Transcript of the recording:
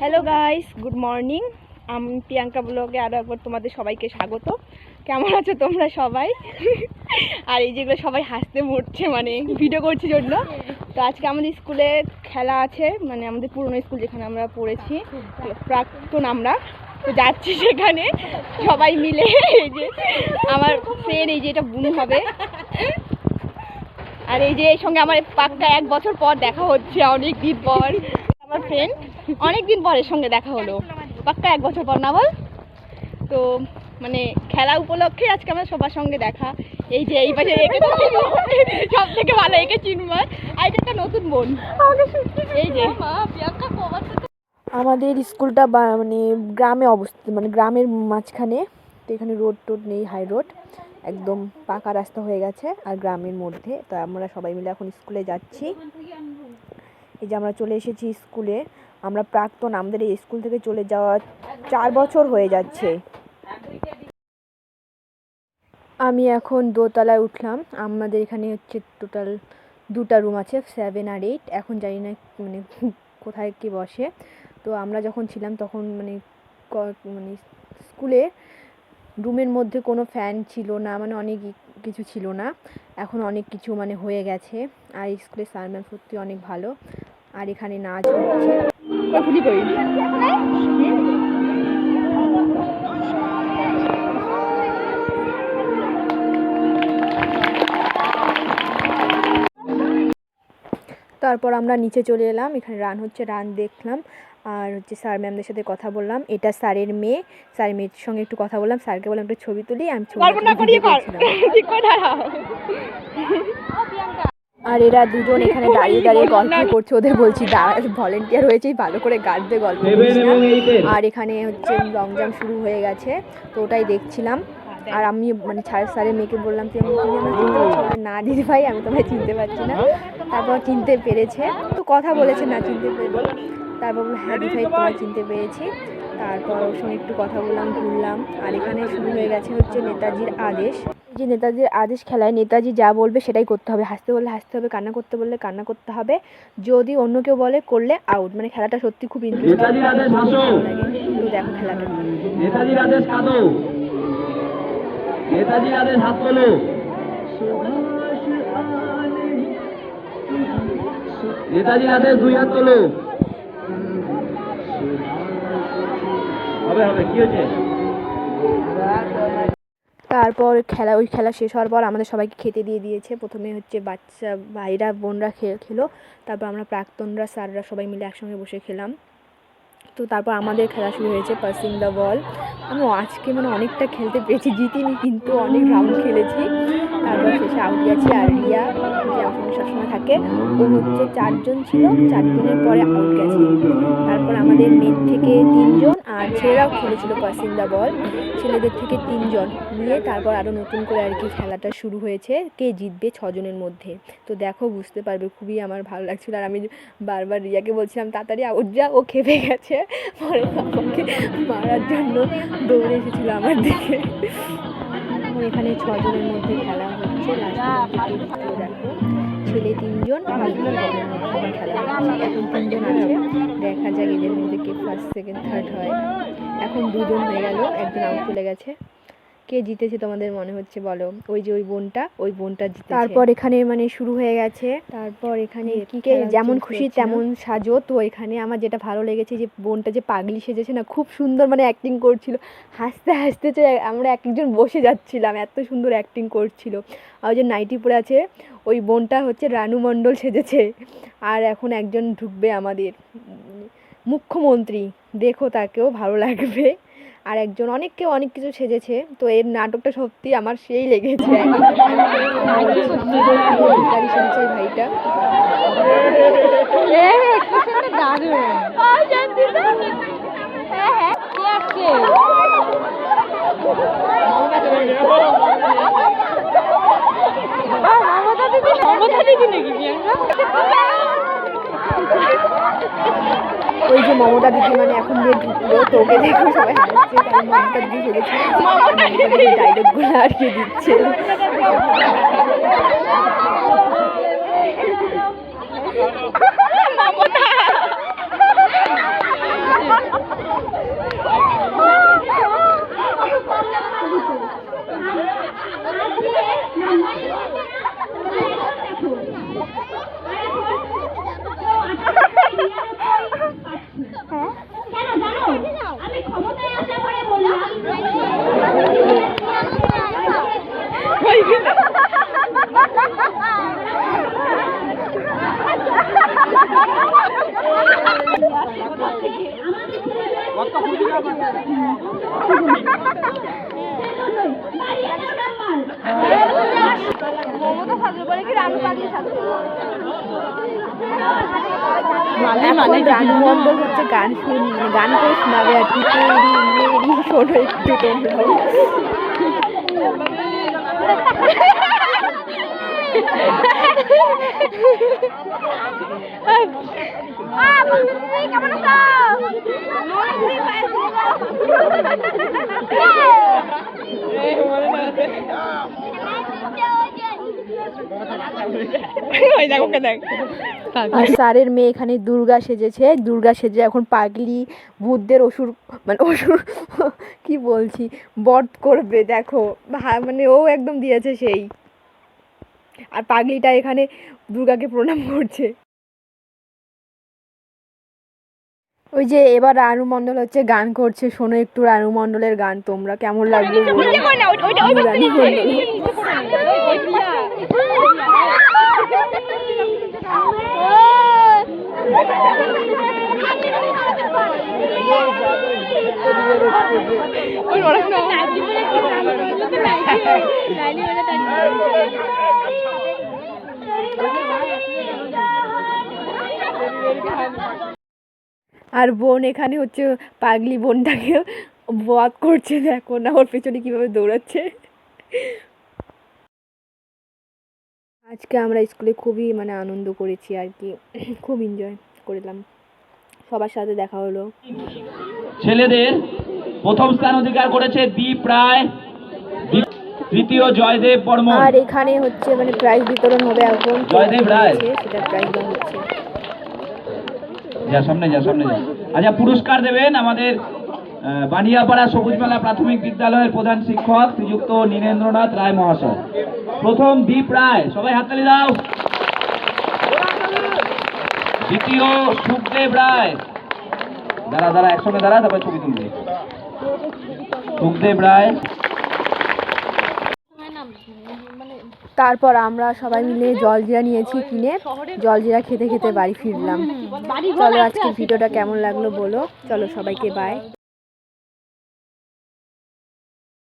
Hello guys, good morning. আমি প্রিয়াঙ্কা ব্লগে আরও একবার তোমাদের সবাইকে স্বাগত। কেমন আছো তোমরা সবাই? আর এই যেগুলো সবাই হাসতে মরছে, মানে ভিডিও করছি জন্য। তো আজকে আমাদের স্কুলে খেলা আছে, মানে আমাদের পুরনো স্কুল যেখানে আমরা পড়েছি, প্রাক্তন আমরা তো যাচ্ছি সেখানে সবাই মিলে। এই যে আমার ফ্রেন্ড, এই যে এটা বুনু হবে, আর এই যে এর সঙ্গে আমার পাক্কা 1 বছর পর দেখা হচ্ছে, অনেক দিন পর। আমার ফ্রেন্ড অনেকদিন পর এর সঙ্গে দেখা হলো, পাক্কা 1 বছর পর, না বল? তো মানে খেলা উপলক্ষে আজকে আমার সবার সঙ্গে দেখা। এই যে এই পাশে একে তো সব থেকে ভালো, একে চিনবার। আর এটা একটা নতুন বোন, এই যে আমাদের স্কুলটা মানে গ্রামে অবস্থিত, মানে গ্রামের মাঝখানে। তো এখানে রোড টোড নেই, হাই রোড, একদম পাকা রাস্তা হয়ে গেছে আর গ্রামের মধ্যে। তো আমরা সবাই মিলে এখন স্কুলে যাচ্ছি। এই যে আমরা চলে এসেছি স্কুলে। আমরা প্রাক্তন, আমাদের এই স্কুল থেকে চলে যাওয়া 4 বছর হয়ে যাচ্ছে। আমি এখন দোতলায় উঠলাম। আমাদের এখানে হচ্ছে টোটাল 2টা রুম আছে, 7 আর 8। এখন জানি না মানে কোথায় কি বসে। তো আমরা যখন ছিলাম তখন মানে স্কুলে রুমের মধ্যে কোনো ফ্যান ছিল না, মানে অনেক কিছু ছিল না। এখন অনেক কিছু মানে হয়ে গেছে। আর স্কুলের স্যার ম্যাম সত্যি অনেক ভালো। আর এখানে নাচ হচ্ছে। তারপর আমরা নিচে চলে এলাম, এখানে রান হচ্ছে, রান দেখলাম। আর হচ্ছে স্যার ম্যামদের সাথে কথা বললাম। এটা স্যারের মেয়ে, স্যারের মেয়ের সঙ্গে একটু কথা বললাম। স্যারকে বললাম একটু ছবি তুলি, আমি ছবি আর এরা দুজন এখানে দাঁড়িয়ে দাঁড়িয়ে গল্প করছে। ওদের বলছি ভলেন্টিয়ার হয়েছে, ভালো করে গার্ডে গল্প করছি না। আর এখানে হচ্ছে লং জাম্প শুরু হয়ে গেছে, তো ওটাই দেখছিলাম। আর আমি মানে স্যারের মেয়েকে বললাম তুমি আমার চিনতে পারছো? না দিদি ভাই, আমি তোমায় চিনতে পারছি না। তারপর চিনতে পেরেছে, তো কথা বলেছে না চিনতে পেরে। তারপর হ্যাঁ দিদি ভাই তোমায় চিনতে পেরেছি। তারপর ওর সঙ্গে একটু কথা বললাম, ঘুরলাম। আর এখানে শুরু হয়ে গেছে হচ্ছে নেতাজির আদেশ। যে নেতাজির আদেশ খেলায় নেতাজি যা বলবে সেটাই করতে হবে। হাসতে বললে হাসতে হবে, কান্না করতে বললে কান্না করতে হবে। যদি অন্য কেউ বলে করলে আউট। মানে খেলাটা সত্যি খুব ইন্টারেস্টিং, ভালো লাগে। তো দেখো খেলাটা। নেতাজির আদেশ কাঁদো, নেতাজির আদেশ হাত তোলো, নেতাজির আদেশ 2 হাত তোলো। হবে হবে, কি হয়েছে? তারপর ওই খেলা শেষ হওয়ার পর আমাদের সবাইকে খেতে দিয়ে দিয়েছে। প্রথমে হচ্ছে বাচ্চা ভাইরা বোনরা খেলো, তারপর আমরা প্রাক্তনরা স্যাররা সবাই মিলে একসঙ্গে বসে খেলাম। তো তারপর আমাদের খেলা শুরু হয়েছে, পাসিং দ্য বল। আমি আজকে মানে অনেকটা খেলতে পেরেছি, জিতিনি কিন্তু অনেক রাউন্ড খেলেছি। তারপর শেষে আউট গেছে। আর রিয়া, যে আমার সঙ্গে সবসময় থাকে, ও হচ্ছে 4 জন ছিল, 4 জনের পরে আউট গেছে। তারপর আমাদের মেয়ের থেকে 3 জন, আর ছেলেরাও খেলেছিল পাসিং দ্য বল, ছেলেদের থেকে 3 জন নিয়ে তারপর আরও নতুন করে আর কি খেলাটা শুরু হয়েছে, কে জিতবে 6 জনের মধ্যে। তো দেখো, বুঝতে পারবে, খুবই আমার ভালো লাগছিল। আর আমি বারবার রিয়াকে বলছিলাম তাড়াতাড়ি আউট যা, ও খেপে গেছে। পরে আমাকে মারার জন্য দৌড়ে এসেছিল আমার দিকে। এখানে 6 জনের মধ্যে খেলা হচ্ছে। দেখো, ছেলে 3 জন, মেয়ে 3 জনের মধ্যে খেলা হচ্ছে। এখন 3 জন আছে, দেখা যাক এদের মধ্যে কে ফার্স্ট সেকেন্ড থার্ড হয়। এখন 2 জন হয়ে গেল, একজন আউট চলে গেছে। কে জিতেছে তোমাদের মনে হচ্ছে বলো? ওই যে ওই বোনটা জিতেছে। তারপর এখানে মানে শুরু হয়ে গেছে। তারপর এখানে কে যেমন খুশি তেমন সাজো। তো এখানে আমার যেটা ভালো লেগেছে, যে বোনটা যে পাগলি সেজেছে না, খুব সুন্দর মানে অ্যাক্টিং করছিল। হাসতে হাসতে আমরা একজন বসে যাচ্ছিলাম, এত সুন্দর অ্যাক্টিং করছিল। আর ওই যে নাইটি পরে আছে, ওই বোনটা হচ্ছে রানু মণ্ডল সেজেছে। আর এখন একজন ঢুকবে আমাদের মুখ্যমন্ত্রী, দেখো তাকেও ভালো লাগবে। আর একজন অনেক কিছু সেজেছে। তো এর নাটকটা সত্যি আমার সেই লেগেছে। ভাইটা ওই যে মমতা দিদি মানে এখন দিয়ে ঢুকলো, তো ওকে দেখে সবাই হাসছে, কারণ মমতা দিদি সেজেছে। ডায়লগগুলো আর কি দিচ্ছে। মমতা এখন রানু মণ্ডল হচ্ছে গান গান করে শোনাবে আর কি তেরি মেরি শোনো একটু তোমরাও। আর স্যারের মেয়ে এখানে দুর্গা সেজেছে, দুর্গা সেজে এখন পাগলি ভূতদের অসুর মানে অসুর কি বলছি বধ করবে দেখো, মানে ও একদম দিয়েছে সেই। আর পাগলিটা এখানে দুর্গাকে প্রণাম করছে। ওই যে এবার রানু মণ্ডল হচ্ছে গান করছে, শোনো একটু রানু মণ্ডলের গান তোমরা, কেমন লাগবে বলো। রানু মণ্ডল আর বোন এখানে হচ্ছে পাগলি বোনটাকে বধ করছে, দেখো না ওর পেছনে কিভাবে দৌড়াচ্ছে। আজকে আমরা স্কুলে খুবই মানে আনন্দ করেছি আর কি, খুব এনজয় করলাম, সবার সাথে দেখা হলো। ছেলেদের প্রথম স্থান অধিকার করেছে দীপ রায়, তৃতীয় জয়দেব বর্মন। আর এখানে হচ্ছে মানে প্রাইজ বিতরণ হবে এখন, জয়দেব রায় সেটা প্রাইজ দেওয়া হচ্ছে। যা সামনে যা সামনে যা। আচ্ছা, পুরস্কার দেবেন আমাদের বানিয়াপাড়া সবুজমেলা প্রাথমিক বিদ্যালয়ের প্রধান শিক্ষক শ্রীযুক্ত নীরেন্দ্রনাথ রায় মহাশয়। প্রথম দীপ রায়, সবাই হাততালি দাও। দ্বিতীয় সুখদেব রায়, দাঁড়া দাঁড়া একসঙ্গে দাঁড়া, তারপরে ছবি তুলবে। সুখদেব রায়। তারপর আমরা সবাই মিলে জলজিরা নিয়েছি কিনে, জলজিরা খেতে খেতে বাড়ি ফিরলাম। চলো আজকে ভিডিওটা কেমন লাগলো বলো, চলো সবাইকে বাই।